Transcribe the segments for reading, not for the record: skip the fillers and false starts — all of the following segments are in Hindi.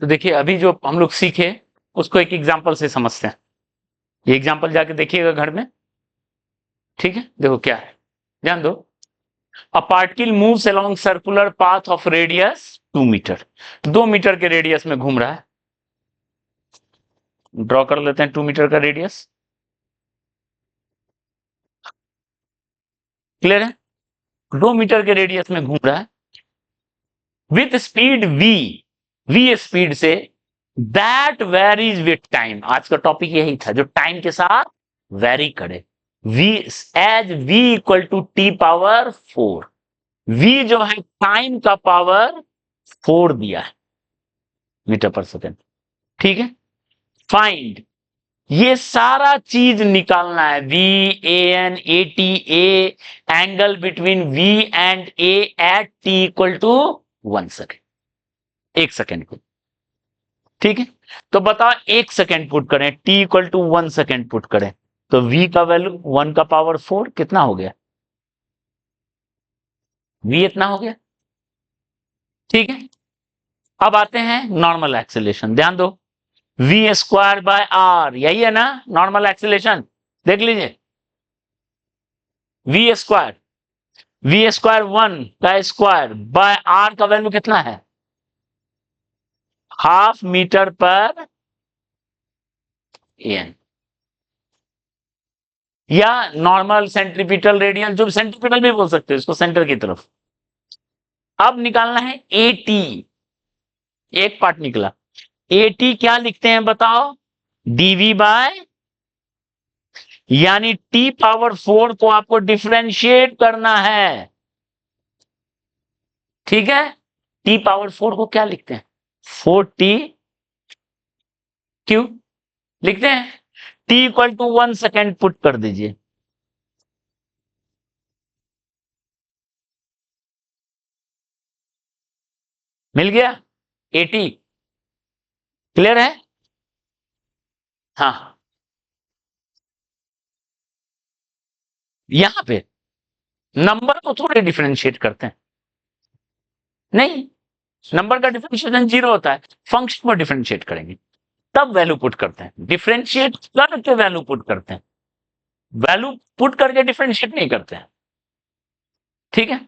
तो देखिए अभी जो हम लोग सीखे उसको एक एग्जाम्पल से समझते हैं। ये एग्जाम्पल जाके देखिएगा घर में, ठीक है। देखो क्या है, ध्यान दो। A particle moves along circular path of radius 2 metre, 2 metre के रेडियस में घूम रहा है। ड्रॉ कर लेते हैं 2 मीटर का रेडियस। क्लियर है? 2 मीटर के रेडियस में घूम रहा है विथ स्पीड वी स्पीड से, दैट वेरीज विथ टाइम। आज का टॉपिक यही था, जो टाइम के साथ वेरी करे। V as V equal to T power 4। V जो है टाइम का पावर 4 दिया है मीटर पर सेकेंड, ठीक है। फाइंड, ये सारा चीज निकालना है। V A N A T A, angle between V and A at T equal to 1 second, 1 second को, ठीक है। तो बताओ 1 सेकेंड पुट करें, T equal to 1 second put करें, तो v का वैल्यू 1 का पावर 4 कितना हो गया? v इतना हो गया, ठीक है। अब आते हैं नॉर्मल एक्सेलेरेशन, ध्यान दो। v स्क्वायर बाय r, यही है ना नॉर्मल एक्सेलेरेशन? देख लीजिए, v स्क्वायर, v स्क्वायर 1 का स्क्वायर बाय r का वैल्यू कितना है? हाफ मीटर पर एन, या नॉर्मल सेंट्रीपिटल रेडियन, जो सेंट्रीपिटल भी बोल सकते हो इसको, सेंटर की तरफ। अब निकालना है एटी, एक पार्ट निकला। एटी क्या लिखते हैं बताओ? डीवी बाय, यानी टी पावर 4 को आपको डिफरेंशिएट करना है, ठीक है। टी पावर 4 को क्या लिखते हैं? 4t क्यों लिखते हैं? t equal to 1 second put कर दीजिए, मिल गया 80। क्लियर है? हाँ, यहां पे नंबर को थोड़े डिफरेंशिएट करते हैं, नहीं, नंबर का डिफरेंशिएशन 0 होता है, फंक्शन को डिफरेंशिएट करेंगे तब वैल्यू पुट करते हैं। डिफरेंशिएट करके वैल्यू पुट करते हैं, वैल्यू पुट करके डिफरेंशिएट नहीं करते हैं, ठीक है।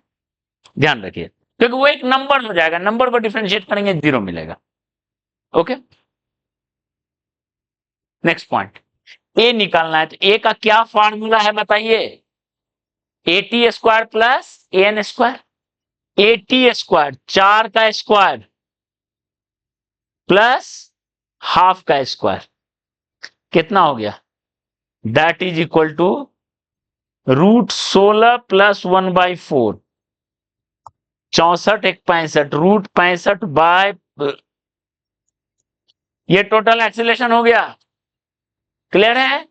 ध्यान रखिए, क्योंकि वो एक नंबर हो जाएगा, नंबर को डिफरेंशिएट करेंगे 0 मिलेगा। ओके, नेक्स्ट पॉइंट, ए निकालना है। तो ए का क्या फॉर्मूला है बताइए? A T square plus A N square. A T square 4 का स्क्वायर प्लस हाफ का स्क्वायर, कितना हो गया? That is equal to √16 plus 1/4, 64 एक 65, √65 ये टोटल एक्सीलरेशन हो गया। क्लियर है?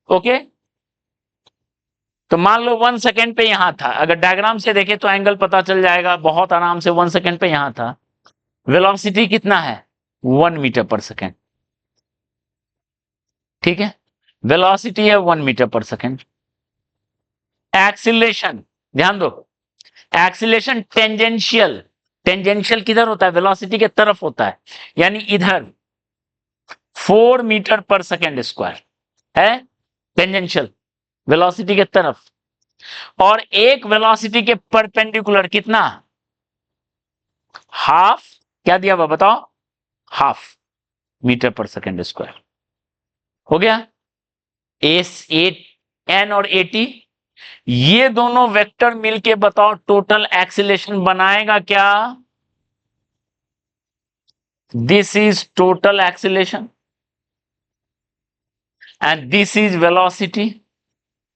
ओके, तो मान लो 1 सेकेंड पे यहां था, अगर डायग्राम से देखें तो एंगल पता चल जाएगा बहुत आराम से। 1 सेकेंड पे यहां था, वेलोसिटी कितना है? 1 मीटर पर सेकेंड, ठीक है। वेलोसिटी है 1 मीटर पर सेकेंड। एक्सीलरेशन, ध्यान दो, एक्सीलरेशन टेंजेंशियल, टेंजेंशियल किधर होता है? वेलोसिटी के तरफ होता है, यानी इधर 4 मीटर पर सेकेंड स्क्वायर है टेंजेंशियल, वेलोसिटी के तरफ। और एक वेलोसिटी के परपेंडिकुलर कितना? हाफ, क्या दिया हुआ बताओ? हाफ मीटर पर सेकेंड स्क्वायर। हो गया एस एन और एटी, ये दोनों वेक्टर मिलके बताओ टोटल एक्सीलरेशन बनाएगा क्या? This is total acceleration and this is velocity.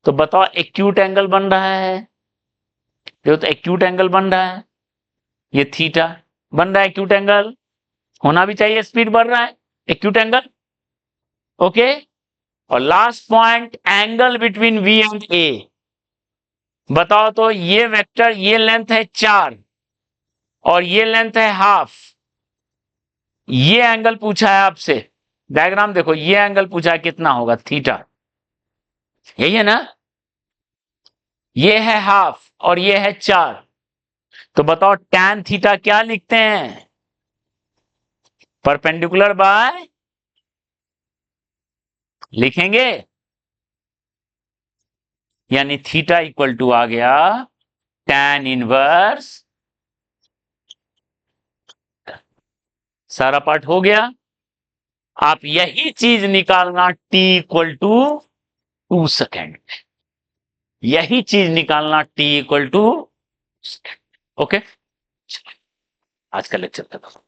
तो बताओ एक्यूट एंगल बन रहा है, देखो तो एक्यूट एंगल बन रहा है, ये थीटा बन रहा है। एक्यूट एंगल होना भी चाहिए, स्पीड बढ़ रहा है, एक्यूट एंगल। ओके, और last point, angle between V and A. बताओ तो ये वेक्टर, ये लेंथ है 4 और ये लेंथ है हाफ, ये एंगल पूछा है आपसे, डायग्राम देखो, ये एंगल पूछा है कितना होगा? थीटा, यही है ना? ये है हाफ और ये है 4, तो बताओ tan थीटा क्या लिखते हैं? परपेंडिकुलर बाय लिखेंगे, यानी थीटा इक्वल टू आ गया tan इनवर्स, सारा पार्ट हो गया। आप यही चीज निकालना t इक्वल टू 2 सेकेंड, यही चीज निकालना t इक्वल टू, ओके। आज का लेक्चर खत्म।